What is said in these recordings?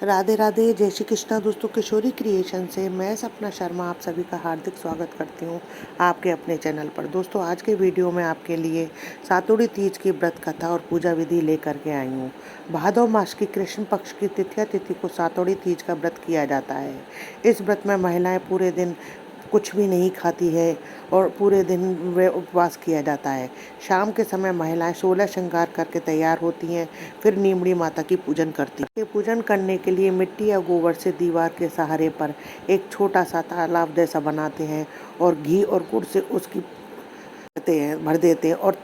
राधे राधे, जय श्री कृष्णा। दोस्तों, किशोरी क्रिएशन से मैं सपना शर्मा आप सभी का हार्दिक स्वागत करती हूँ आपके अपने चैनल पर। दोस्तों, आज के वीडियो में आपके लिए सातोड़ी तीज की व्रत कथा और पूजा विधि लेकर के आई हूँ। भादव मास की कृष्ण पक्ष की तृतीया तिथि को सातोड़ी तीज का व्रत किया जाता है। इस व्रत में महिलाएं पूरे दिन कुछ भी नहीं खाती है और पूरे दिन वे उपवास किया जाता है। शाम के समय महिलाएं 16 श्रृंगार करके तैयार होती हैं, फिर नीमड़ी माता की पूजन करती हैं। पूजन करने के लिए मिट्टी या गोबर से दीवार के सहारे पर एक छोटा सा तालाब जैसा बनाते हैं और घी और गुड़ से उसकी भर देते हैं और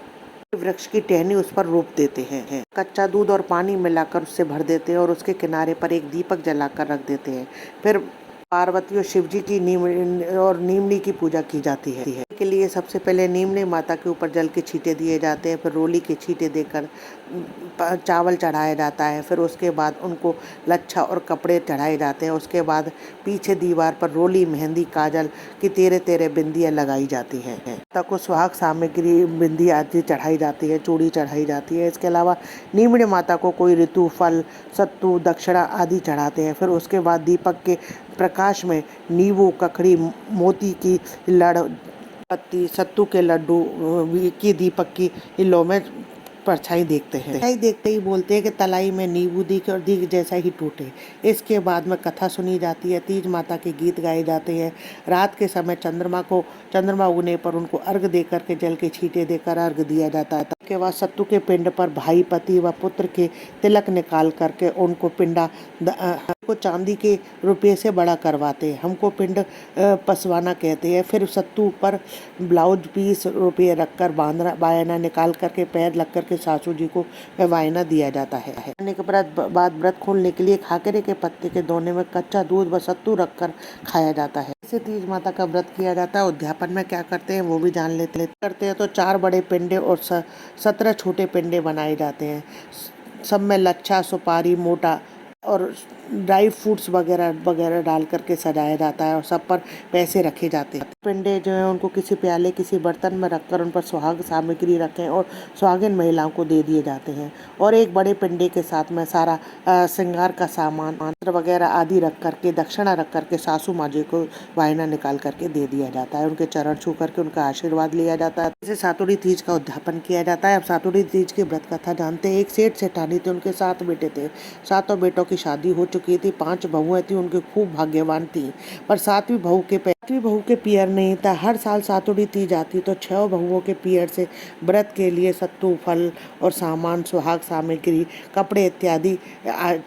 वृक्ष की टहनी उस पर रोप देते हैं। कच्चा दूध और पानी मिलाकर उससे भर देते हैं और उसके किनारे पर एक दीपक जलाकर रख देते हैं। फिर पार्वती और शिव जी की नीमड़ी की पूजा की जाती है। के लिए सबसे पहले नीमड़ी माता के ऊपर जल के छींटे दिए जाते हैं, फिर रोली के छींटे देकर चावल चढ़ाया जाता है। फिर उसके बाद उनको लच्छा और कपड़े चढ़ाए जाते हैं। उसके बाद पीछे दीवार पर रोली, मेहंदी, काजल की तेरे तेरे बिंदियाँ लगाई जाती हैं। माता को सुहाग सामग्री, बिंदी आदि चढ़ाई जाती है, चूड़ी चढ़ाई जाती है। इसके अलावा नीमड़ी माता को कोई ऋतु, फल, सत्तू, दक्षिणा आदि चढ़ाते हैं। फिर उसके बाद दीपक के प्रकाश में नींबू, ककड़ी, मोती की लड़, पत्ती, सत्तू के लड्डू की दीपक की लो में परछाई देखते हैं। परछाई देखते ही बोलते हैं कि तलाई में नींबू दिखे और दिख जैसा ही टूटे। इसके बाद में कथा सुनी जाती है, तीज माता के गीत गाए जाते हैं। रात के समय चंद्रमा उगने पर उनको अर्घ देकर के जल के छींटे देकर अर्घ दिया जाता है। उसके बाद सत्तू के पिंड पर भाई, पति व पुत्र के तिलक निकाल करके उनको पिंडा को चांदी के रुपये से बड़ा करवाते हैं। हमको पिंड पसवाना कहते हैं। फिर सत्तू पर ब्लाउज पीस रुपये रखकर बायना निकाल करके पैर लग करके सासू जी को वायना दिया जाता है। खाने के बाद व्रत खोलने के लिए खाकरे के पत्ते के दोने में कच्चा दूध व सत्तू रखकर खाया जाता है। इसे तीज माता का व्रत किया जाता है। उद्यापन में क्या करते हैं वो भी जान लेते करते हैं। तो 4 बड़े पिंडे और 17 छोटे पिंडे बनाए जाते हैं। सब में लच्छा, सुपारी, मोटा और ड्राई फ्रूट्स वगैरह वगैरह डाल करके सजाया जाता है और सब पर पैसे रखे जाते हैं। पिंडे जो है उनको किसी प्याले, किसी बर्तन में रखकर उन पर सुहाग सामग्री रखें और सुहागिन महिलाओं को दे दिए जाते हैं। और एक बड़े पिंडे के साथ में सारा श्रृंगार का सामान वगैरह आदि रख करके, दक्षिणा रख करके सासू माँ जी को वायना निकाल करके दे दिया जाता है। उनके चरण छू करके उनका आशीर्वाद लिया जाता है। जैसे सातोड़ी तीज का उद्यापन किया जाता है। अब सातोड़ी तीज की व्रत कथा जानते हैं। एक सेठ सेठानी थे, उनके 7 बेटे थे। 7 बेटों की शादी हो चुकी थी। 5 बहुएं थी, उनकी खूब भाग्यवान थी। पर 7वीं बहू के पियर नहीं था। हर साल सातोड़ी तीज आती तो 6 बहुओं के पियर से व्रत के लिए सत्तू, फल और सामान, सुहाग सामग्री, कपड़े इत्यादि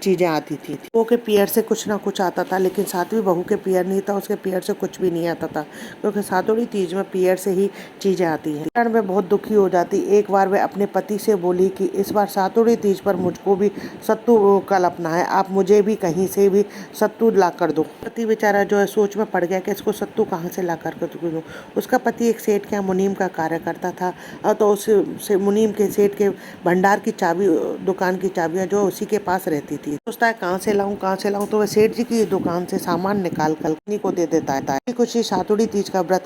चीजें आती थी। बहू के पियर से कुछ ना कुछ आता था, लेकिन 7वीं बहू के पियर नहीं था, उसके पियर से कुछ भी नहीं आता था, क्योंकि सातोड़ी तीज में पियर से ही चीजें आती हैं। वे बहुत दुखी हो जाती। एक बार वे अपने पति से बोली कि इस बार सातोड़ी तीज पर मुझको भी सत्तू कल्पना है, आप मुझे भी कहीं से भी सत्तू ला कर दो। पति बेचारा जो है सोच में पड़ गया कि इसको सत्तू कहाँ से ला कर दूँ। उसका पति एक सेठ के यहाँ मुनीम का कार्य करता था, तो उस मुनीम के सेठ के भंडार की चाबी, दुकान की चाबियाँ जो उसी के पास रहती थी। सोचता है कहाँ से लाऊं, तो वह सेठ जी की दुकान से सामान निकाल कर उन्हीं को दे देता है। कुछ ही सातोड़ी तीज का व्रत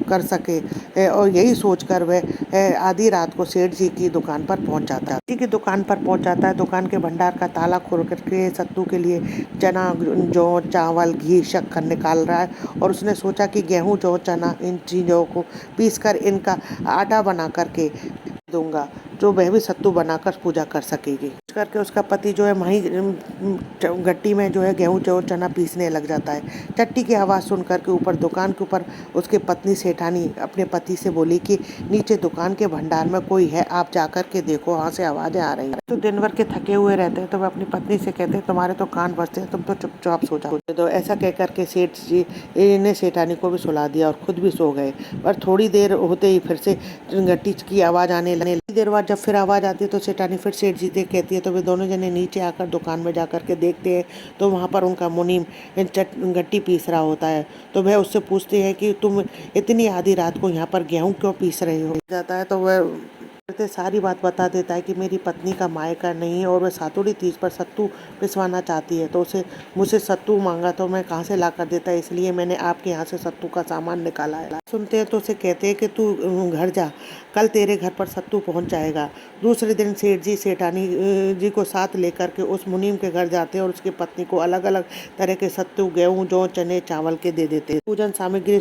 कर सके, और यही सोचकर वह आधी रात को सेठ जी की दुकान पर पहुंच जाता है। दुकान के भंडार का ताला खोल करके सत्तू के लिए चना, जौ, चावल, घी, शक्कर निकाल रहा है। और उसने सोचा कि गेहूं, जौ, चना इन चीज़ों को पीसकर इनका आटा बना करके दूंगा, जो वह भी सत्तू बनाकर पूजा कर सकेगी। करके उसका पति जो है वहीं गट्टी में जो है गेहूं, जौ, चना पीसने लग जाता है। चट्टी की आवाज़ सुन करके ऊपर दुकान के ऊपर उसके पत्नी सेठानी अपने पति से बोली कि नीचे दुकान के भंडार में कोई है, आप जाकर के देखो, वहाँ से आवाज़ें आ रही हैं। तो दिन भर के थके हुए रहते हैं, तो वह अपनी पत्नी से कहते हैं तुम्हारे तो कान बजते हैं, तुम तो चुपचाप सो जाओ। तो ऐसा कह करके सेठ जी ने सेठानी को भी सुला दिया और खुद भी सो गए। पर थोड़ी देर होते ही फिर से गट्टी की आवाज़ आने लगी। देर बाद जब फिर आवाज़ आती है तो सेठानी फिर सेठ जी से कहती है। तो वे दोनों जने नीचे आकर दुकान में जा कर के देखते हैं, तो वहाँ पर उनका मुनीम गट्टी पीस रहा होता है। तो वह उससे पूछते हैं कि तुम इतनी आधी रात को यहाँ पर गेहूँ क्यों पीस रहे हो। जाता है तो वह कहते सारी बात बता देता है कि मेरी पत्नी का मायका नहीं है और वह सातुड़ी तीज पर सत्तू पिसवाना चाहती है, तो उसे मुझसे सत्तू मांगा तो मैं कहाँ से ला कर देता, इसलिए मैंने आपके यहाँ से सत्तू का सामान निकाला है। सुनते हैं तो उसे कहते हैं कि तू घर जा, कल तेरे घर पर सत्तू पहुँच जाएगा। दूसरे दिन सेठ जी सेठानी जी को साथ लेकर के उस मुनीम के घर जाते हैं और उसकी पत्नी को अलग अलग तरह के सत्तू, गेहूँ, जौ, चने, चावल के दे देते हैं। पूजन सामग्री,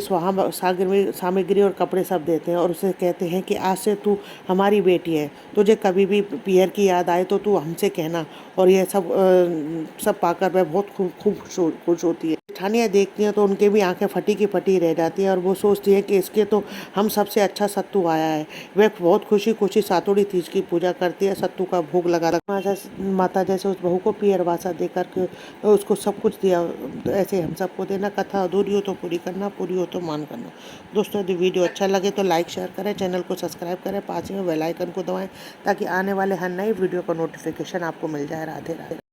सामग्री और कपड़े सब देते हैं और उसे कहते हैं कि आज से तू हमारी बेटी है, तुझे कभी भी पियर की याद आए तो तू हमसे कहना। और यह सब पाकर वह बहुत खूब खुश होती है। जेठानियाँ देखती हैं तो उनके भी आंखें फटी की फटी रह जाती हैं और वो सोचती हैं कि इसके तो हम सबसे अच्छा सत्तू आया है। वह बहुत खुशी खुशी सातुड़ी तीज की पूजा करती है, सत्तू का भोग लगा माता जैसे उस बहू को पियर वासा देकर के उसको सब कुछ दिया, तो ऐसे हम सबको देना। कथा अधूरी हो तो पूरी करना, पूरी हो तो मान करना। दोस्तों यदि वीडियो अच्छा लगे तो लाइक शेयर करें, चैनल को सब्सक्राइब करें, पास में बेल आइकन को दबाएं ताकि आने वाले हर नई वीडियो का नोटिफिकेशन आपको मिल जाए। राधे राधे।